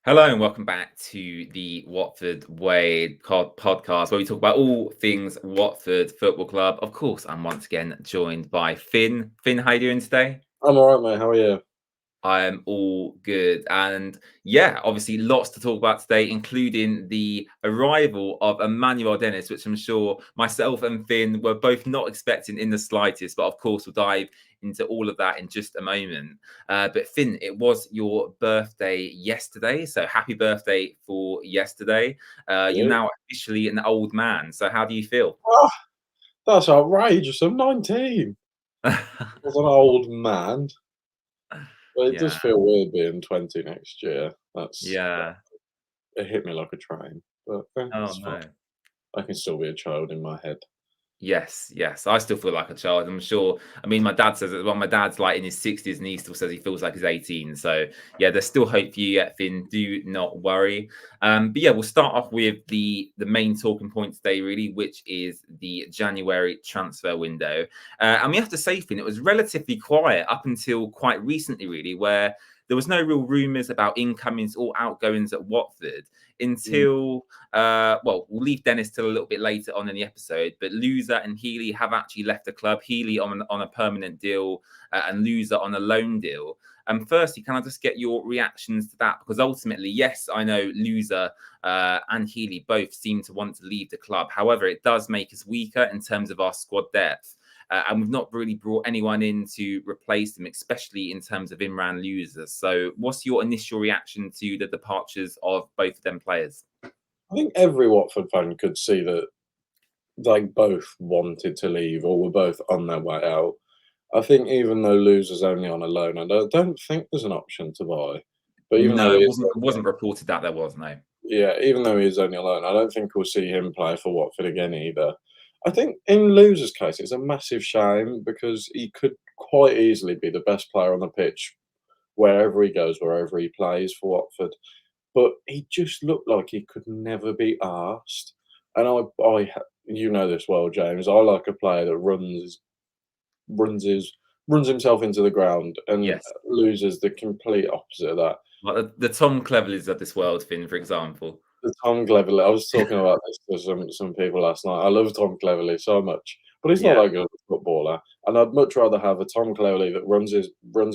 Hello and welcome back to the Watford Way podcast, where we talk about all things Watford Football Club. Of course, I'm once again joined by Finn. Finn, how you doing today? I'm all right, mate. How are you? I'm all good. And yeah, obviously lots to talk about today, including the arrival of Emmanuel Dennis, which I'm sure myself and Finn were both not expecting in the slightest. But of course, we'll dive into all of that in just a moment. But Finn, it was your birthday yesterday. So happy birthday for yesterday. You're You? now officially an old man. So how do you feel? Oh, that's outrageous. I'm 19. As an old man, but it does Yeah, feel weird being 20 next year. That's yeah. it hit me like a train, but Oh it's fine. no. I can still be a child in my head. Yes, yes. I still feel like a child. I'm sure. I mean, my dad says it. Well, my dad's like in his 60s and he still says he feels like he's 18. So, yeah, there's still hope for you yet, Finn. Do not worry. But yeah, we'll start off with the main talking point today, really, which is the January transfer window. And we have to say, Finn, it was relatively quiet up until quite recently, really, where there was no real rumours about incomings or outgoings at Watford Mm. until well, we'll leave Dennis till a little bit later on in the episode, but Losa and Healey have actually left the club. Healey on a permanent deal and Losa on a loan deal. And firstly, can I just get your reactions to that? Because ultimately, yes, I know Losa and Healey both seem to want to leave the club. However, it does make us weaker in terms of our squad depth. And we've not really brought anyone in to replace them, especially in terms of Imran Loser. So, what's your initial reaction to the departures of both of them players? I think every Watford fan could see that they both wanted to leave or were both on their way out. I think even though Loser's only on a loan, I don't think there's an option to buy. But even though No, he it is wasn't reported that there was, no. Yeah, even though he's only alone, I don't think we'll see him play for Watford again either. I think in Loser's case, it's a massive shame because he could quite easily be the best player on the pitch wherever he goes, wherever he plays for Watford. But he just looked like he could never be asked. And you know this well, James. I like a player that runs his, runs himself into the ground, and Yes. Loser's the complete opposite of that. Like the Tom Cleverleys of this world, Finn, for example. The Tom Cleverley. I was talking about this to some people last night. I love Tom Cleverley so much, but he's not Yeah. that good a footballer. And I'd much rather have a Tom Cleverley that runs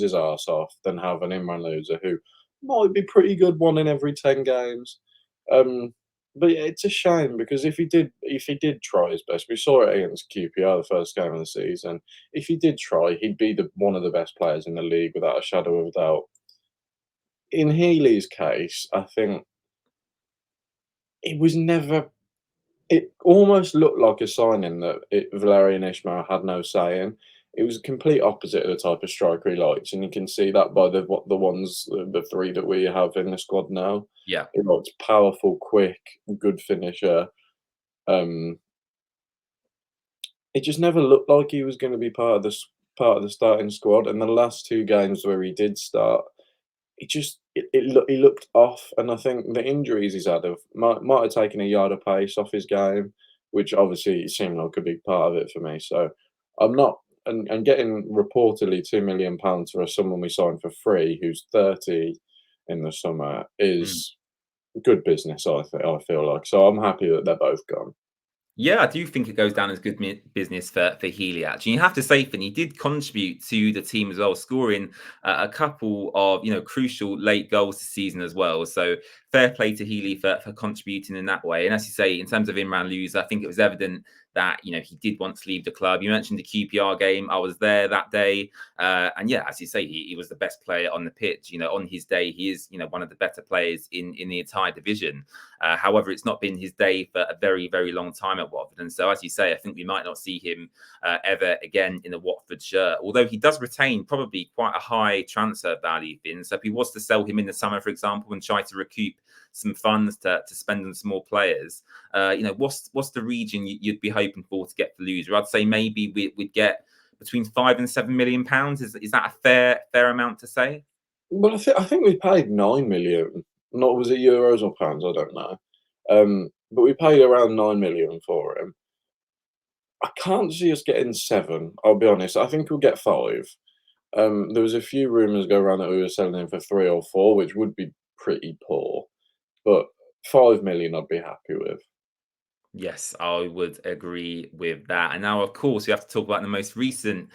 his arse off than have an Imran Loser who might be pretty good one in every 10 games. Um, but yeah, it's a shame because if he did try his best, we saw it against QPR the first game of the season. If he did try, he'd be one of the best players in the league without a shadow of a doubt. In Healy's case, I think it was never. It almost looked like a signing that Valerian Ismail had no say in. It was a complete opposite of the type of striker he likes, and you can see that by the three that we have in the squad now. Yeah. He likes powerful, quick, good finisher. Um, it just never looked like he was going to be part of the starting squad. And the last two games where he did start, he looked off, and I think the injuries he's had might have taken a yard of pace off his game, which obviously seemed like a big part of it for me. So I'm not and getting reportedly £2 million for someone we signed for free who's 30 in the summer Mm. is good business. I feel like so I'm happy that they're both gone. Yeah, I do think it goes down as good business for Healy. Actually, you have to say, Finn, he did contribute to the team as well, scoring a couple of crucial late goals this season as well. So fair play to Healy for contributing in that way. And as you say, in terms of Imran Lose, I think it was evident that he did want to leave the club. You mentioned the QPR game; I was there that day, and yeah, as you say, he was the best player on the pitch. On his day, he is one of the better players in the entire division. However, it's not been his day for a very, very long time at Watford. And so, as you say, I think we might not see him ever again in a Watford shirt, although he does retain probably quite a high transfer value, Finn. So if he was to sell him in the summer, for example, and try to recoup some funds to spend on some more players, what's the region you'd be hoping for to get for Loser? I'd say maybe we'd get between £5 and £7 million. Is that a fair amount to say? Well, I think we paid 9 million. Not was it euros or pounds? I don't know. But we paid around 9 million for him. I can't see us getting seven. I'll be honest. I think we'll get five. There was a few rumours go around that we were selling him for three or four, which would be pretty poor. But 5 million I'd be happy with. Yes, I would agree with that. And now, of course, we have to talk about the most recent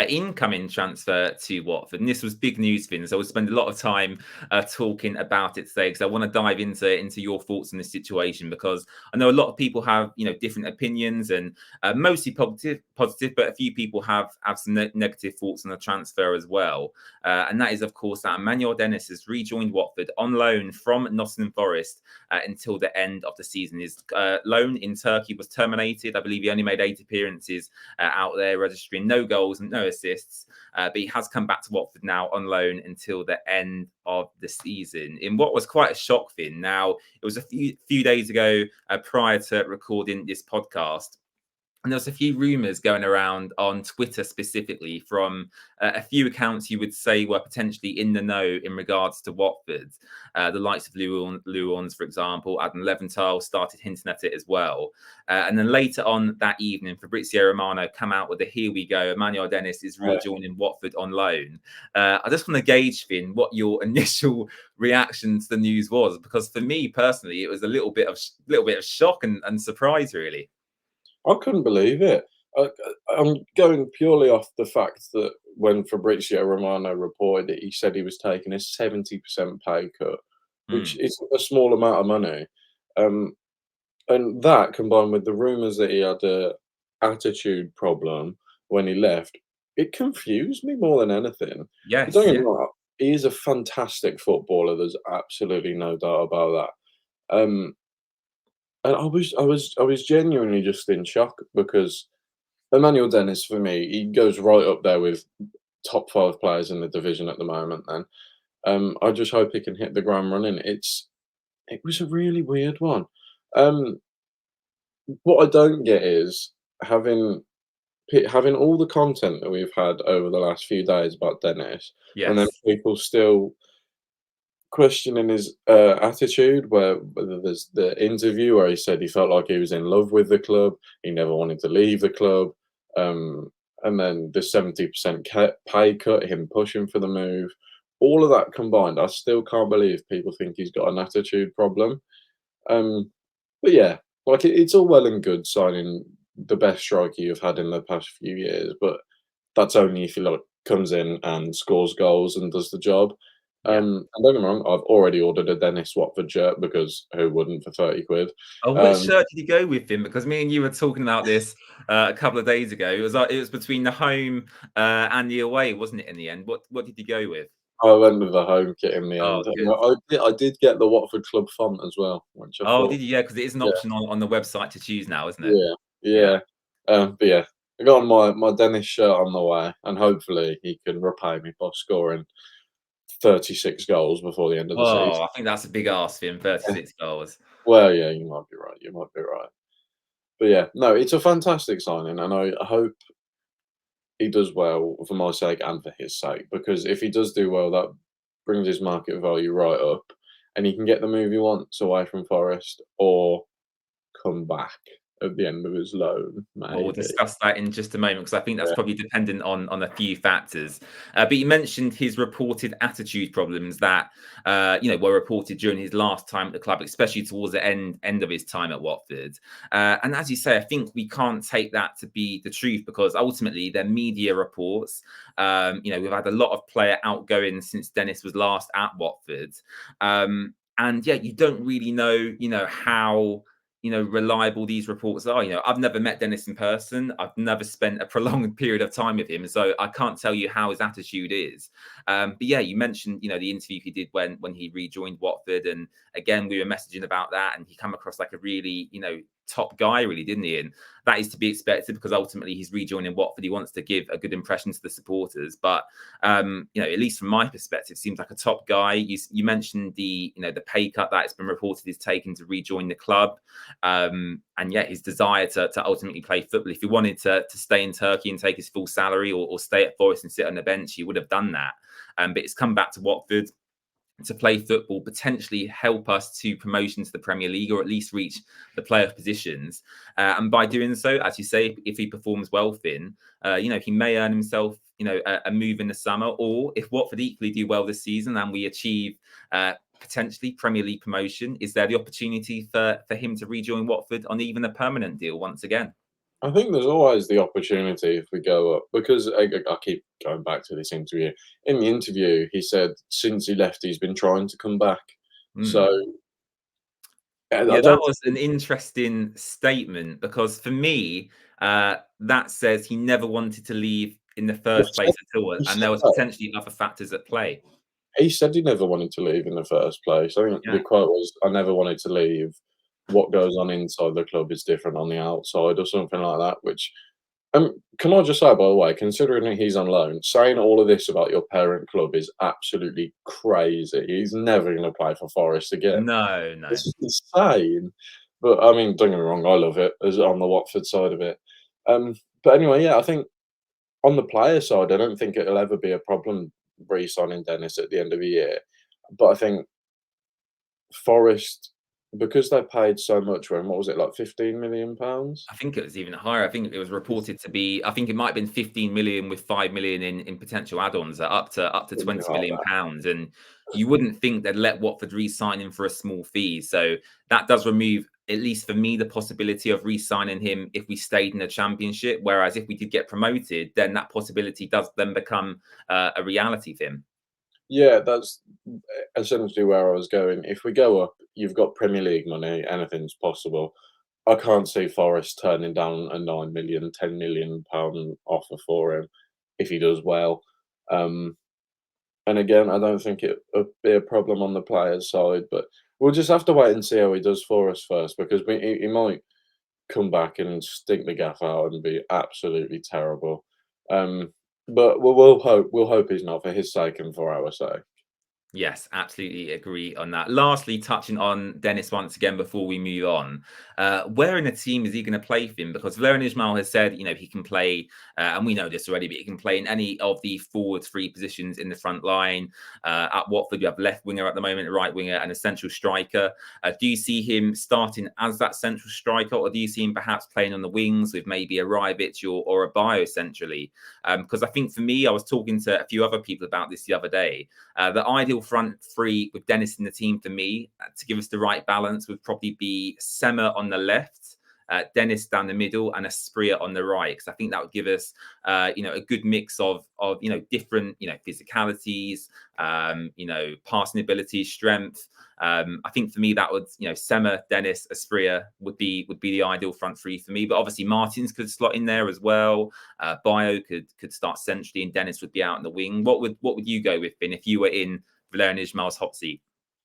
incoming transfer to Watford. And this was big news, Finn. So we'll spend a lot of time talking about it today because I want to dive into your thoughts on this situation, because I know a lot of people have different opinions, and mostly positive, but a few people have some negative thoughts on the transfer as well. And that is, of course, that Emmanuel Dennis has rejoined Watford on loan from Nottingham Forest until the end of the season. His loan in Turkey was terminated. I believe he only made 8 appearances out there, registering no goals and no assists. But he has come back to Watford now on loan until the end of the season, in what was quite a shock thing. Now, it was a few days ago prior to recording this podcast. And there was a few rumours going around on Twitter specifically from a few accounts you would say were potentially in the know in regards to Watford. The likes of Luons, for example, Adam Leventhal started hinting at it as well. And then later on that evening, Fabrizio Romano came out with a "Here we go, Emmanuel Dennis is rejoining Watford on loan." I just want to gauge, Finn, what your initial reaction to the news was, because for me personally, it was a little bit of shock and surprise, really. I couldn't believe it. I'm going purely off the fact that when Fabrizio Romano reported it, he said he was taking a 70% pay cut, which is a small amount of money. And that, combined with the rumours that he had a attitude problem when he left, it confused me more than anything. Don't Yes, get me yeah. wrong, he is a fantastic footballer. There's absolutely no doubt about that. And I was genuinely just in shock because Emmanuel Dennis, for me, he goes right up there with top 5 players in the division at the moment. Then I just hope he can hit the ground running. It was a really weird one. Um, what I don't get is having all the content that we've had over the last few days about Dennis, and then Yes. people still questioning his attitude. Whether there's the interview where he said he felt like he was in love with the club, he never wanted to leave the club, and then the 70% pay cut, him pushing for the move, all of that combined, I still can't believe people think he's got an attitude problem. Um, but yeah, like it's all well and good signing the best striker you've had in the past few years, but that's only if he like comes in and scores goals and does the job. Yeah. And don't get me wrong, I've already ordered a Dennis Watford shirt because who wouldn't for 30 quid? Oh, which Um, shirt did you go with him? Because me and you were talking about this a couple of days ago. It was between the home and the away, wasn't it? In the end, what did you go with? I went with the home kit in the Oh, end. And good. I did get the Watford Club font as well, which I Oh, thought, did you? Yeah, because it is an yeah, option on the website to choose now, isn't it? yeah, Yeah. yeah. But yeah, I got my Dennis shirt on the way, and hopefully he can repay me by scoring 36 goals before the end of the Oh, season. I think that's a big ask for him. Yeah. 36 goals. Well, yeah, you might be right. You might be right. But yeah, no, it's a fantastic signing, and I hope he does well for my sake and for his sake. Because if he does do well, that brings his market value right up, and he can get the move he wants away from Forest, or come back at the end of his loan, Well, we'll maybe. discuss that in just a moment, because I think that's Yeah, probably dependent on a few factors. But you mentioned his reported attitude problems that were reported during his last time at the club, especially towards the end of his time at Watford. And as you say, I think we can't take that to be the truth, because ultimately they're media reports. We've had a lot of player outgoing since Dennis was last at Watford, and yeah, you don't really know how reliable these reports are. I've never met Dennis in person. I've never spent a prolonged period of time with him, so I can't tell you how his attitude is. But yeah, you mentioned, the interview he did when he rejoined Watford, and again, we were messaging about that, and he came across like a really, top guy, really, didn't he? And that is to be expected, because ultimately he's rejoining Watford. He wants to give a good impression to the supporters. But at least from my perspective, seems like a top guy. You mentioned the pay cut that it's been reported he's taken to rejoin the club. And yeah, his desire to ultimately play football. If he wanted to stay in Turkey and take his full salary, or stay at Forest and sit on the bench, he would have done that. But it's come back to Watford to play football, potentially help us to promotion to the Premier League, or at least reach the playoff positions. And by doing so, as you say, if he performs well, Finn, he may earn himself, a move in the summer. Or if Watford equally do well this season and we achieve potentially Premier League promotion? Is there the opportunity for him to rejoin Watford on even a permanent deal once again? I think there's always the opportunity if we go up, because I keep going back to this interview. In the interview, he said since he left, he's been trying to come back. So I Yeah, that don't was an think interesting statement because for me, that says he never wanted to leave in the he first said, place at all, he and said there was that. potentially other factors at play. He said he never wanted to leave in the first place. I think the Yeah. quote was, "I never wanted to leave. What goes on inside the club is different on the outside," or something like that. Which, can I just say, by the way, considering that he's on loan, saying all of this about your parent club is absolutely crazy. He's never going to play for Forest again. No, no. This is insane. But I mean, don't get me wrong, I love it as on the Watford side of it. But anyway, yeah, I think on the player side, I don't think it'll ever be a problem re-signing Dennis at the end of the year. But I think Forest, because they paid so much for him, what was it, like £15 million? I think it was even higher. I think it was reported to be. I think it might have been 15 million with 5 million in potential add-ons, up to Something 20 like million that. pounds. And you wouldn't think they'd let Watford re-sign him for a small fee. So that does remove, at least for me, the possibility of re-signing him if we stayed in the Championship. Whereas if we did get promoted, then that possibility does then become a reality for him. Yeah, that's essentially where I was going. If we go up, you've got Premier League money, anything's possible. I can't see Forest turning down a 9 million, £10 million offer for him if he does well. Um, and again, I don't think it would be a problem on the players' side, but we'll just have to wait and see how he does for us first, because he might come back and stink the gaff out and be absolutely terrible. Um, but we'll hope he's not, for his sake and for our sake. Yes, absolutely agree on that. Lastly, touching on Dennis once again before we move on, where in the team is he going to play for him? Because Valerian Ismail has said, he can play, and we know this already, but he can play in any of the forward three positions in the front line. At Watford, you have left winger at the moment, right winger, and a central striker. Do you see him starting as that central striker, or do you see him perhaps playing on the wings with maybe a Rybich or a Bio centrally? Because I think for me, I was talking to a few other people about this the other day. The ideal front three with Dennis in the team for me, to give us the right balance, would probably be Sema on the left, Dennis down the middle, and Asprilla on the right. Because I think that would give us, a good mix of different, physicalities, passing ability, strength. I think for me that would, Sema, Dennis, Asprilla would be the ideal front three for me. But obviously Martins could slot in there as well. Bio could start centrally, and Dennis would be out in the wing. What would you go with, Finn, if you were in Valerian Ismail's hot seat?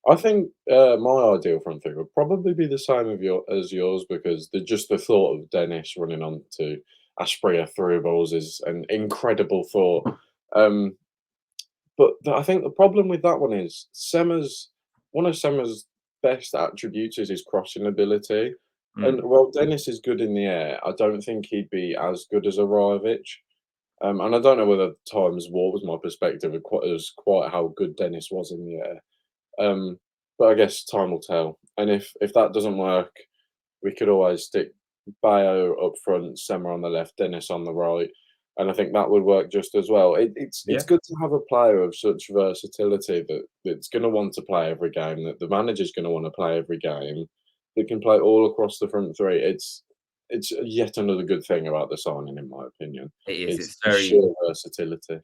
I think my ideal front three would probably be the same as yours, because the thought of Dennis running on to Asprilla through balls is an incredible thought. Um, but I think the problem with that one is one of Sema's best attributes is his crossing ability. And Mm. while Dennis is good in the air, I don't think he'd be as good as a Rajovic. And I don't know whether times what was my perspective of quite how good Dennis was in the air. But I guess time will tell. And if that doesn't work, we could always stick Bayo up front, Sema on the left, Dennis on the right, and I think that would work just as well. It's Yeah. good to have a player of such versatility that's going to want to play every game, that the manager's going to want to play every game, that can play all across the front three. It's yet another good thing about the signing, in my opinion. It is. It's It's the very, sheer versatility.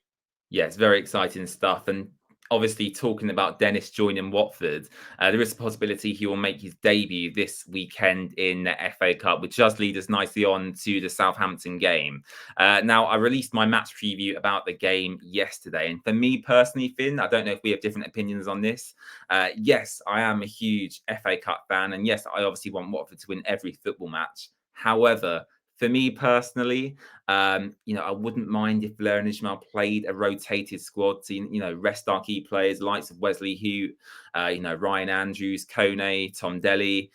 yeah, it's very exciting stuff. And obviously, talking about Dennis joining Watford, there is a possibility he will make his debut this weekend in the FA Cup, which does lead us nicely on to the Southampton game. Now, I released my match preview about the game yesterday. And for me personally, Finn, I don't know if we have different opinions on this. Yes, I am a huge FA Cup fan. And yes, I obviously want Watford to win every football match. However, for me personally, I wouldn't mind if Valerian Ismail played a rotated squad to, rest our key players, likes of Wesley Hute, Ryan Andrews, Kone, Tom Delly,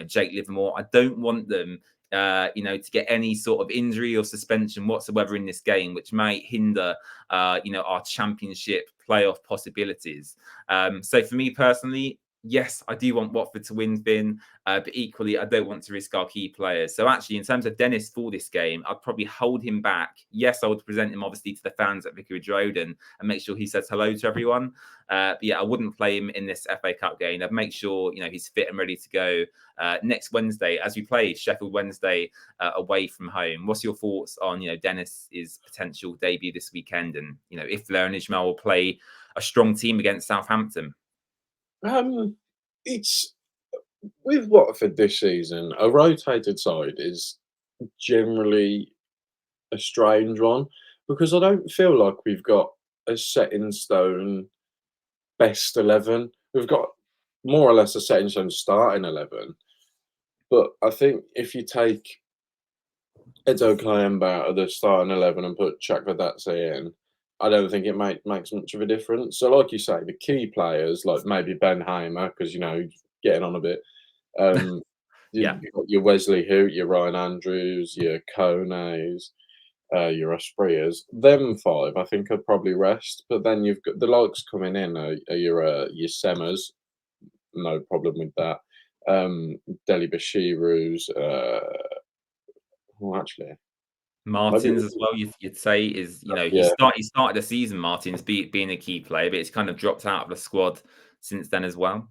Jake Livermore. I don't want them, to get any sort of injury or suspension whatsoever in this game, which might hinder, our championship playoff possibilities. So for me personally, yes, I do want Watford to win, Finn, but equally, I don't want to risk our key players. So actually, in terms of Dennis for this game, I'd probably hold him back. Yes, I would present him obviously to the fans at Vicarage Road and make sure he says hello to everyone. But yeah, I wouldn't play him in this FA Cup game. I'd make sure he's fit and ready to go next Wednesday as we play Sheffield Wednesday away from home. What's your thoughts on Dennis's potential debut this weekend, and if Leon Ismail will play a strong team against Southampton? It's with Watford this season, a rotated side is generally a strange one because I don't feel like we've got a set in stone best 11. We've got more or less a set in stone starting 11. But I think if you take Edo Kayemba out of the starting 11 and put Chakradze in, I don't think it makes much of a difference. So, like you say, the key players, like maybe Ben Hamer, because, he's getting on a bit. Yeah. You've got your Wesley Hoot, your Ryan Andrews, your Kones, your Asprias. Them five, I think, could probably rest. But then you've got the likes coming in, are your Semmers, no problem with that. Deli Bashiru's, well, actually, maybe, Martins as well, you'd say is he yeah, started the season, Martins being a key player, but it's kind of dropped out of the squad since then as well.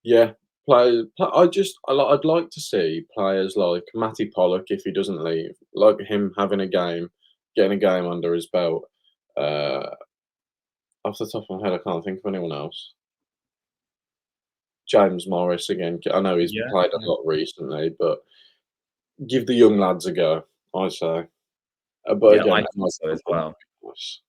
yeah. I'd like to see players like Matty Pollock if he doesn't leave, like him having a game, getting a game under his belt. Uh, Off the top of my head, I can't think of anyone else. James Morris again. I know he's Yeah, played a yeah. lot recently, but give the young lads a go, I say. But Yeah, I again, a think nice so cup as run well. would be nice.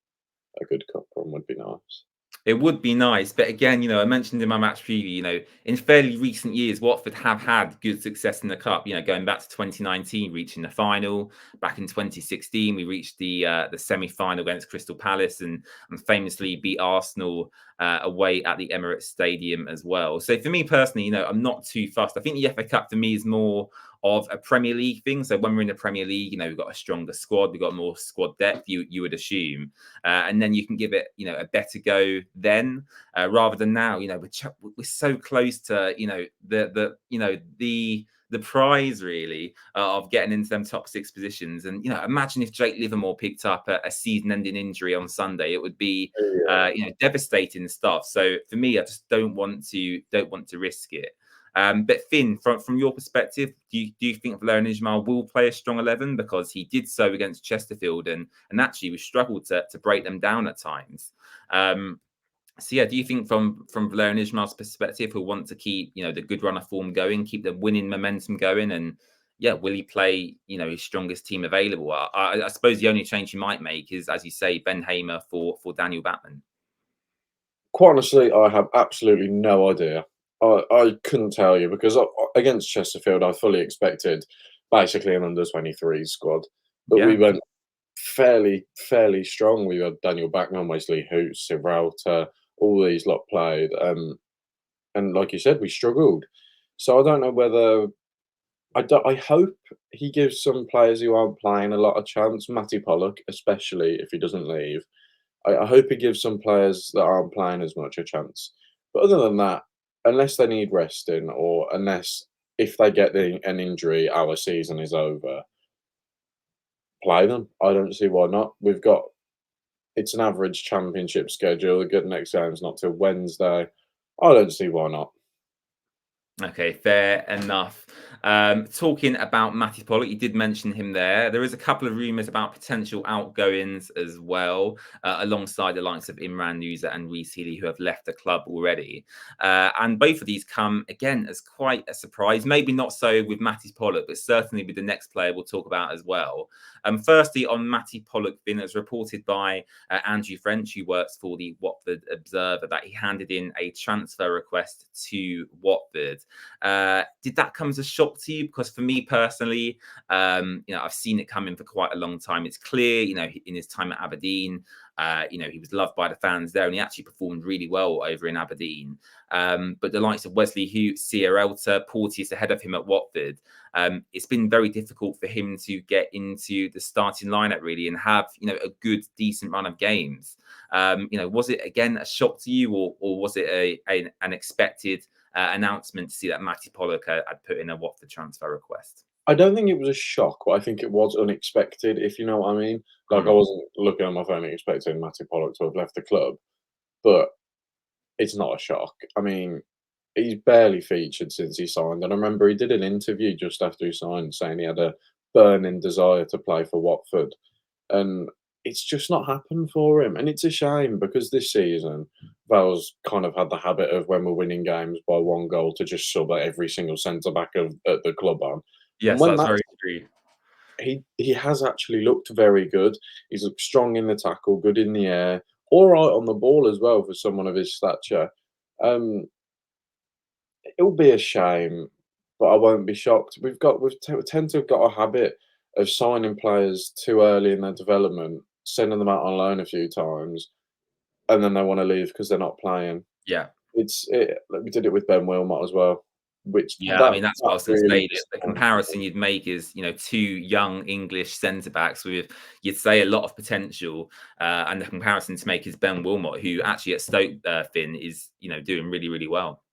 A good cup run would be nice. It would be nice, but again, I mentioned in my match preview, in fairly recent years, Watford have had good success in the cup. Going back to 2019, reaching the final. Back in 2016, we reached the semi-final against Crystal Palace and famously beat Arsenal away at the Emirates Stadium as well. So for me personally, I'm not too fussed. I think the FA Cup for me is more of a Premier League thing. So when we're in the Premier League, we've got a stronger squad, we've got more squad depth. You would assume. And then you can give it, a better go then, rather than now. We're so close to, the prize really of getting into them top six positions. And imagine if Jake Livermore picked up a season-ending injury on Sunday, it would be Yeah. devastating stuff. So for me, I just don't want to risk it. But Finn, from your perspective, do you think Leon Ismail will play a strong 11? Because he did so against Chesterfield and actually we struggled to break them down at times. So yeah, do you think from Leon Ismail's perspective, he'll want to keep the good run of form going, keep the winning momentum going, and yeah, will he play his strongest team available? I suppose the only change he might make is, as you say, Ben Hamer for Daniel Batman. Quite honestly, I have absolutely no idea. I couldn't tell you because against Chesterfield, I fully expected basically an under 23s squad, but we Yeah. went fairly strong. We had Daniel Backman, Wesley Hoots, Gibraltar, all these lot played, and like you said, we struggled. So I don't know whether I hope he gives some players who aren't playing a lot of chance. Matty Pollock, especially if he doesn't leave. I hope he gives some players that aren't playing as much a chance. But other than that, unless they need resting or unless if they get an injury, our season is over, play them. I don't see why not. It's an average championship schedule. The good next game's not till Wednesday. I don't see why not. Okay, fair enough. Talking about Matty Pollock, you did mention him there. There is a couple of rumours about potential outgoings as well, alongside the likes of Imran Noosa and Reece Healey, who have left the club already. And both of these come, again, as quite a surprise. Maybe not so with Matty Pollock, but certainly with the next player we'll talk about as well. Firstly, on Matty Pollock, been as reported by Andrew French, who works for the Watford Observer, that he handed in a transfer request to Watford. Did that come as a shock to you? Because for me personally, I've seen it coming for quite a long time. It's clear, in his time at Aberdeen, he was loved by the fans there and he actually performed really well over in Aberdeen. But the likes of Wesley Hoot, Sierralta, Porteous ahead of him at Watford, it's been very difficult for him to get into the starting lineup really and have, a good, decent run of games. Was it again a shock to you or was it an expected announcement to see that Matty Pollock had put in a Watford transfer request? I don't think it was a shock, but I think it was unexpected, if you know what I mean. Like, I Mm. wasn't looking at my phone expecting Matty Pollock to have left the club, but it's not a shock. I mean, he's barely featured since he signed, and I remember he did an interview just after he signed saying he had a burning desire to play for Watford, and it's just not happened for him, and it's a shame because this season, Val's kind of had the habit of when we're winning games by 1 goal to just sub every single centre back of at the club on, and Yes, when that's that's very true. he has actually looked very good. He's looked strong in the tackle, good in the air, all right on the ball as well for someone of his stature. Um, it'll be a shame, but I won't be shocked. We tend to have got a habit of signing players too early in their development, sending them out on loan a few times, and then they want to leave because they're not playing. Yeah. We did it with Ben Wilmot as well, which Yeah, I mean, that's what I that was going to really say. The disappointed comparison me. you'd make is, two young English centre backs with, you'd say, a lot of potential. And the comparison to make is Ben Wilmot, who actually at Stoke, Finn, is, doing really, really well.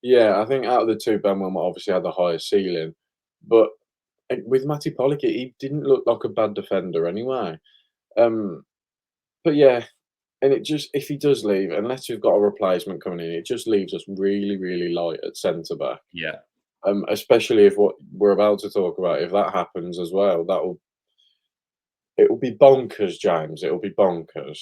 Yeah, I think out of the two, Ben Wilmot obviously had the highest ceiling, but with Matty Pollock, he didn't look like a bad defender anyway. Um, but yeah, and it just if he does leave, unless you've got a replacement coming in, it just leaves us really, really light at centre back. Yeah. Especially if what we're about to talk about, if that happens as well, it will be bonkers, James. It will be bonkers.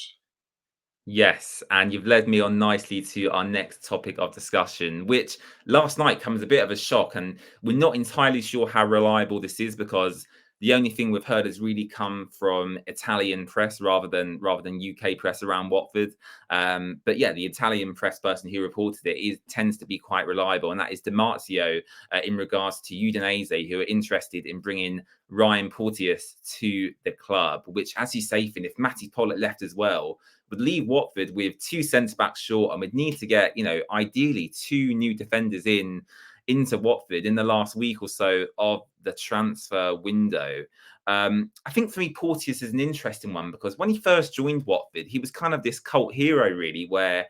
Yes, and you've led me on nicely to our next topic of discussion, which last night comes a bit of a shock, and we're not entirely sure how reliable this is because the only thing we've heard has really come from Italian press rather than UK press around Watford. But yeah, the Italian press person who reported it tends to be quite reliable, and that is Dimarzio in regards to Udinese, who are interested in bringing Ryan Porteous to the club. Which, as you say, Finn, if Matty Pollock left as well, would leave Watford with 2 centre backs short, and would need to get, ideally 2 new defenders into Watford in the last week or so of the transfer window. I think for me, Porteous is an interesting one because when he first joined Watford, he was kind of this cult hero, really, where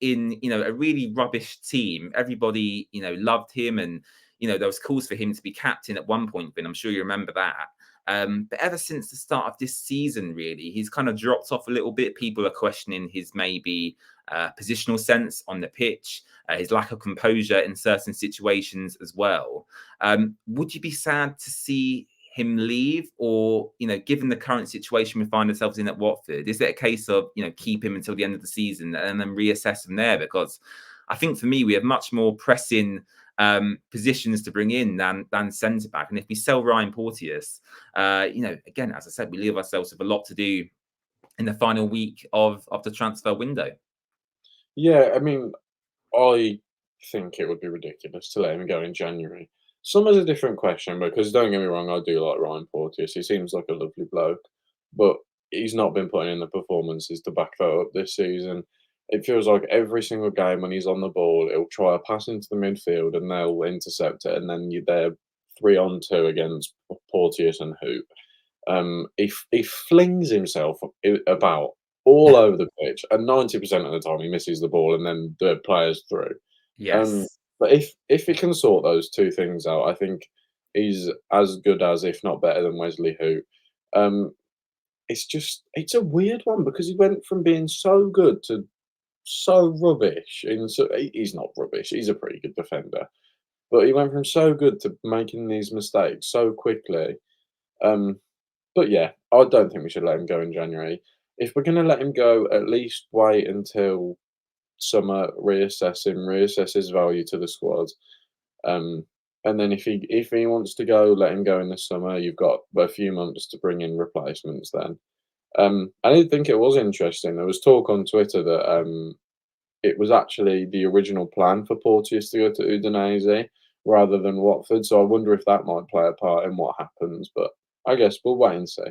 in a really rubbish team, everybody loved him, and there was calls for him to be captain at one point. And I'm sure you remember that. But ever since the start of this season, really, he's kind of dropped off a little bit. People are questioning his maybe positional sense on the pitch, his lack of composure in certain situations as well. Would you be sad to see him leave, or given the current situation we find ourselves in at Watford, is it a case of keep him until the end of the season and then reassess from there? Because I think for me, we have much more pressing positions to bring in than centre back. And if we sell Ryan Porteous, again, as I said, we leave ourselves with a lot to do in the final week of the transfer window. Yeah, I mean, I think it would be ridiculous to let him go in January. Summer's a different question because don't get me wrong, I do like Ryan Porteous. He seems like a lovely bloke, but he's not been putting in the performances to back that up this season. It feels like every single game when he's on the ball, he'll try a pass into the midfield and they'll intercept it, and then they're 3-on-2 against Porteous and Hoop. He flings himself about all over the pitch, and 90% of the time he misses the ball, and then the players through. Um, Yes. but if he can sort those 2 things out, I think he's as good as, if not better than Wesley Hoot. Um, it's a weird one because he went from being so good to so rubbish. He's not rubbish. He's a pretty good defender, but he went from so good to making these mistakes so quickly. Um, but yeah, I don't think we should let him go in January. If we're going to let him go, at least wait until summer, reassess his value to the squad. Um, and then if he wants to go, let him go in the summer. You've got a few months to bring in replacements then. I did think it was interesting. There was talk on Twitter that it was actually the original plan for Porteous to go to Udinese rather than Watford. So I wonder if that might play a part in what happens. But I guess we'll wait and see.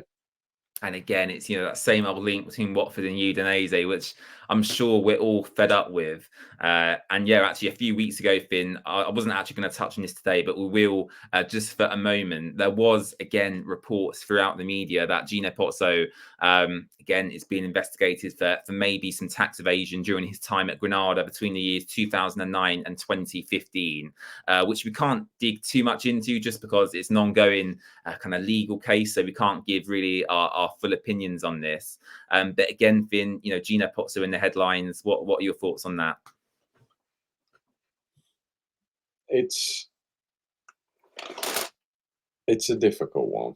And again, it's that same old link between Watford and Udinese, which I'm sure we're all fed up with. And yeah, actually, a few weeks ago, Finn, I wasn't actually going to touch on this today, but we will just for a moment. There was again reports throughout the media that Gina Pozzo again is being investigated for maybe some tax evasion during his time at Granada between the years 2009 and 2015, which we can't dig too much into just because it's an ongoing kind of legal case, so we can't give really our full opinions on this. But again, Finn, Gina Pozzo in the headlines. What are your thoughts on that? It's a difficult one.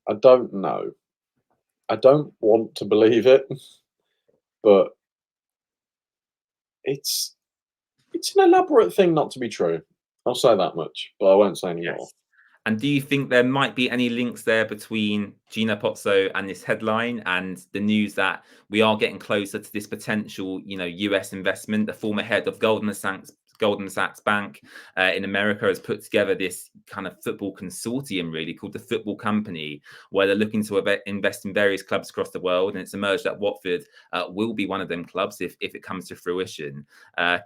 I don't know. I don't want to believe it, but it's an elaborate thing not to be true. I'll say that much, but I won't say any more. And do you think there might be any links there between Gina Pozzo and this headline and the news that we are getting closer to this potential, US investment? The former head of Goldman Sachs Bank in America has put together this kind of football consortium, really called the Football Company, where they're looking to invest in various clubs across the world. And it's emerged that Watford will be one of them clubs if it comes to fruition.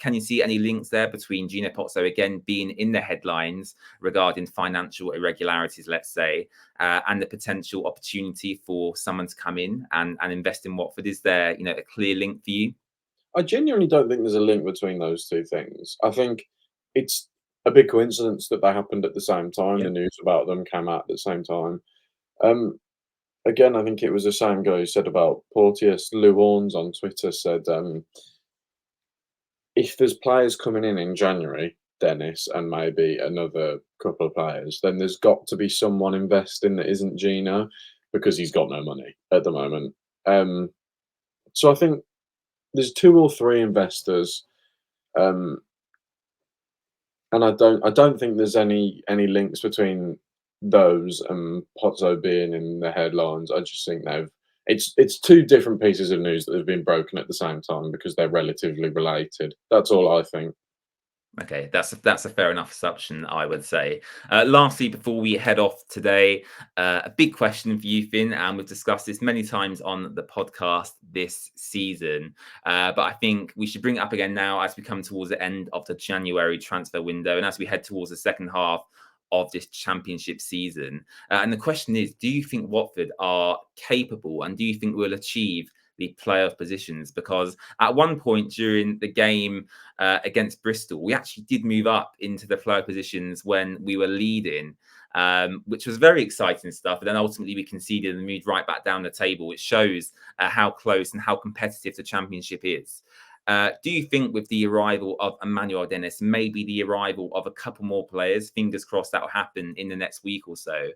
Can you see any links there between Gina Pozzo again being in the headlines regarding financial irregularities, let's say, and the potential opportunity for someone to come in and invest in Watford? Is there, a clear link for you? I genuinely don't think there's a link between those two things. I think it's a big coincidence that they happened at the same time. Yeah. The news about them came out at the same time. Um, Again, I think it was the same guy who said about Porteous. Lou Warnes on Twitter said, if there's players coming in January, Dennis and maybe another couple of players, then there's got to be someone investing that isn't Gino because he's got no money at the moment. So I think there's two or three investors, um, and I don't think there's any links between those and Pozzo being in the headlines. I just think it's two different pieces of news that have been broken at the same time because they're relatively related. That's all I think. Okay, that's a fair enough assumption, I would say. Lastly, before we head off today, a big question for you, Finn, and we've discussed this many times on the podcast this season, but I think we should bring it up again now as we come towards the end of the January transfer window and as we head towards the second half of this championship season. And the question is, do you think Watford are capable and do you think we'll achieve the playoff positions? Because at one point during the game against Bristol, we actually did move up into the playoff positions when we were leading, which was very exciting stuff. And then ultimately we conceded and moved right back down the table, which shows how close and how competitive the championship is. Do you think with the arrival of Emmanuel Dennis, maybe the arrival of a couple more players, fingers crossed that will happen in the next week or so,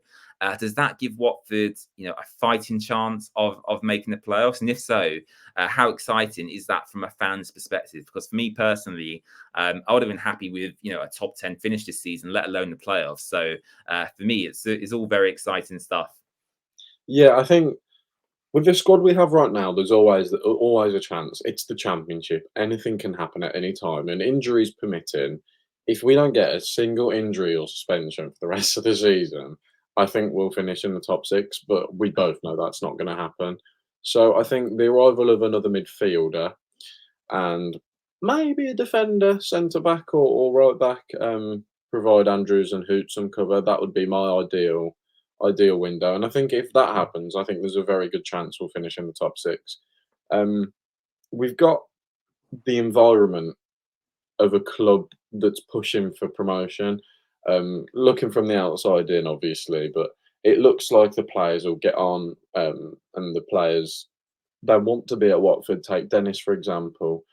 does that give Watford, a fighting chance of making the playoffs? And if so, how exciting is that from a fan's perspective? Because for me personally, I would have been happy with, a top 10 finish this season, let alone the playoffs. So for me, it's all very exciting stuff. Yeah, I think with the squad we have right now, there's always a chance. It's the championship. Anything can happen at any time, and injuries permitting, if we don't get a single injury or suspension for the rest of the season, I think we'll finish in the top six. But we both know that's not going to happen. So I think the arrival of another midfielder and maybe a defender, centre back or right back, provide Andrews and Hoot some cover. That would be my ideal window. And I think if that happens, I think there's a very good chance we'll finish in the top six. Um, we've got the environment of a club that's pushing for promotion. Looking from the outside in, obviously, but it looks like the players will get on, and the players they want to be at Watford. Take Dennis for example,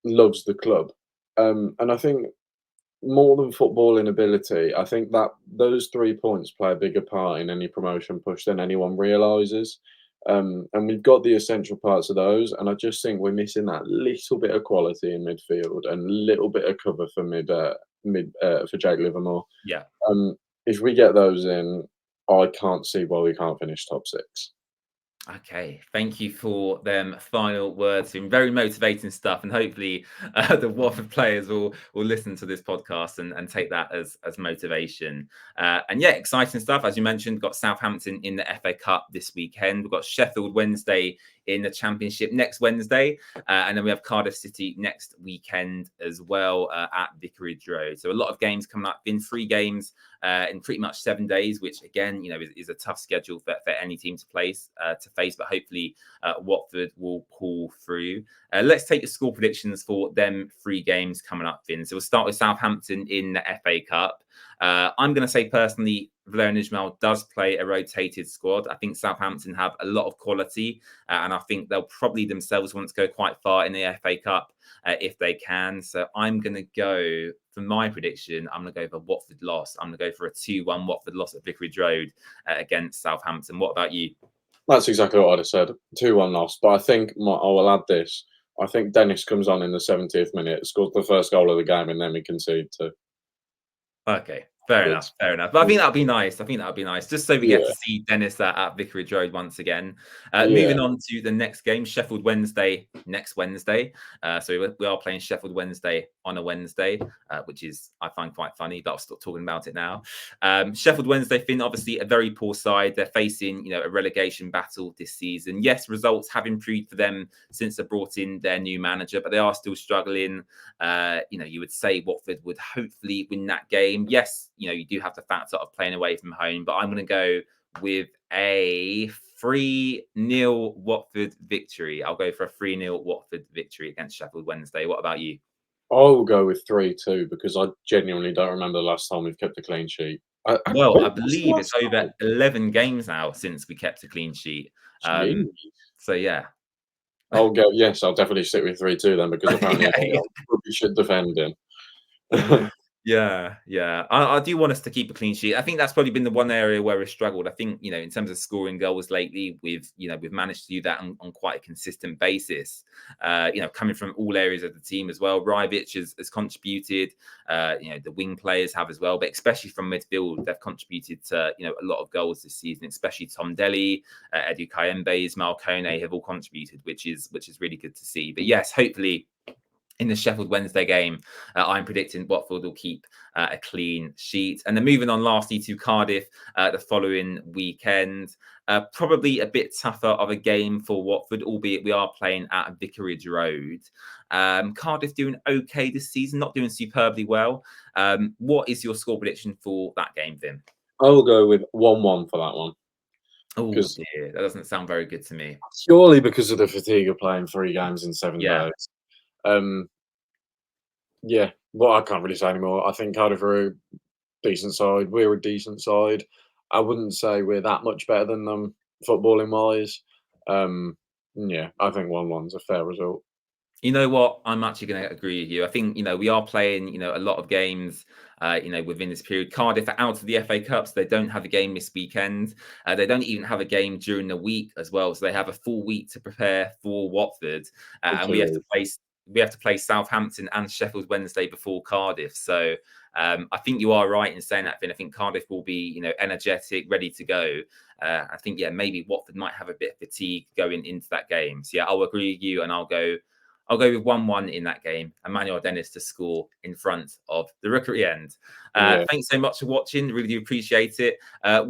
loves the club, and I think more than footballing ability, I think that those 3 points play a bigger part in any promotion push than anyone realises. And we've got the essential parts of those, and I just think we're missing that little bit of quality in midfield and a little bit of cover for for Jake Livermore. Yeah. If we get those in, I can't see why we can't finish top six. Okay, thank you for them final words. Been very motivating stuff, and hopefully the Watford players will listen to this podcast and take that as motivation. And yeah, exciting stuff. As you mentioned, got Southampton in the FA Cup this weekend. We've got Sheffield Wednesday in the Championship next Wednesday. And then we have Cardiff City next weekend as well at Vicarage Road. So a lot of games coming up. Been 3 games in pretty much 7 days, which again, is a tough schedule for any team to face. But hopefully Watford will pull through. Let's take the score predictions for them 3 games coming up, Finn. So we'll start with Southampton in the FA Cup. I'm going to say personally, Valérien Ismaël does play a rotated squad. I think Southampton have a lot of quality, and I think they'll probably themselves want to go quite far in the FA Cup if they can. So I'm going to go, for my prediction, I'm going to go for Watford loss. I'm going to go for a 2-1 Watford loss at Vicarage Road against Southampton. What about you? That's exactly what I'd have said. 2-1 loss. But I think I will add this. I think Dennis comes on in the 70th minute, scores the first goal of the game, and then we concede 2. Okay. Fair enough. But I think that'd be nice. Just so we get to see Dennis at Vicarage Road once again. Moving on to the next game, Sheffield Wednesday next Wednesday. So we are playing Sheffield Wednesday on a Wednesday, which is, I find, quite funny, but I'll stop talking about it now. Sheffield Wednesday, Finn, obviously a very poor side. They're facing, a relegation battle this season. Yes, results have improved for them since they brought in their new manager, but they are still struggling. You would say Watford would hopefully win that game. Yes, you do have the factor of playing away from home, but I'm going to go with a 3-0 Watford victory. I'll go for a 3-0 Watford victory against Sheffield Wednesday. What about you? I'll go with 3-2 because I genuinely don't remember the last time we've kept a clean sheet. I believe it's over 11 games now since we kept a clean sheet. So yeah. I'll definitely stick with 3-2 then because apparently I'm rubbish at defending. Yeah. I do want us to keep a clean sheet. I think that's probably been the one area where we've struggled. I think, in terms of scoring goals lately, we've managed to do that on quite a consistent basis. Coming from all areas of the team as well. Rybic has contributed. The wing players have as well, but especially from midfield, they've contributed to a lot of goals this season. Especially Tom Delly, Edu Kayembe, Ismail Kone have all contributed, which is really good to see. But yes, hopefully, in the Sheffield Wednesday game, I'm predicting Watford will keep a clean sheet. And then moving on lastly to Cardiff the following weekend. Probably a bit tougher of a game for Watford, albeit we are playing at Vicarage Road. Cardiff doing okay this season, not doing superbly well. What is your score prediction for that game, Vim? I will go with 1-1 for that one. Oh dear, that doesn't sound very good to me. Purely because of the fatigue of playing 3 games in 7 days. Well, I can't really say anymore. I think Cardiff are a decent side. We're a decent side. I wouldn't say we're that much better than them footballing wise. I think 1-1's a fair result. You know what? I'm actually going to agree with you. I think, we are playing, a lot of games, within this period. Cardiff are out of the FA Cup, so they don't have a game this weekend. They don't even have a game during the week as well. So they have a full week to prepare for Watford. And we have to play Southampton and Sheffield Wednesday before Cardiff. So I think you are right in saying that, Finn. I think Cardiff will be, energetic, ready to go. I think, maybe Watford might have a bit of fatigue going into that game. So I'll agree with you, and I'll go with 1-1 in that game. Emmanuel Dennis to score in front of the rookery end. Thanks so much for watching. Really do appreciate it.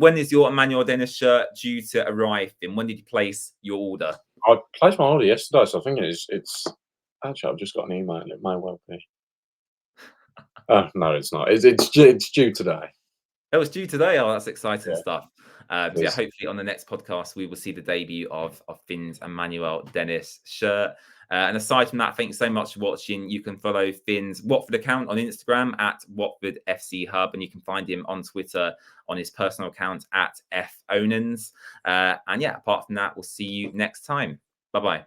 When is your Emmanuel Dennis shirt due to arrive? And when did you place your order? I placed my order yesterday, so I think it's actually, I've just got an email. It may well be. No, it's not. It's due today. Oh, it's due today. Oh, that's exciting stuff. Hopefully on the next podcast, we will see the debut of Finn's Emmanuel Dennis shirt. And aside from that, thanks so much for watching. You can follow Finn's Watford account on Instagram at Watford FC Hub, and you can find him on Twitter on his personal account at FOnans. Apart from that, we'll see you next time. Bye-bye.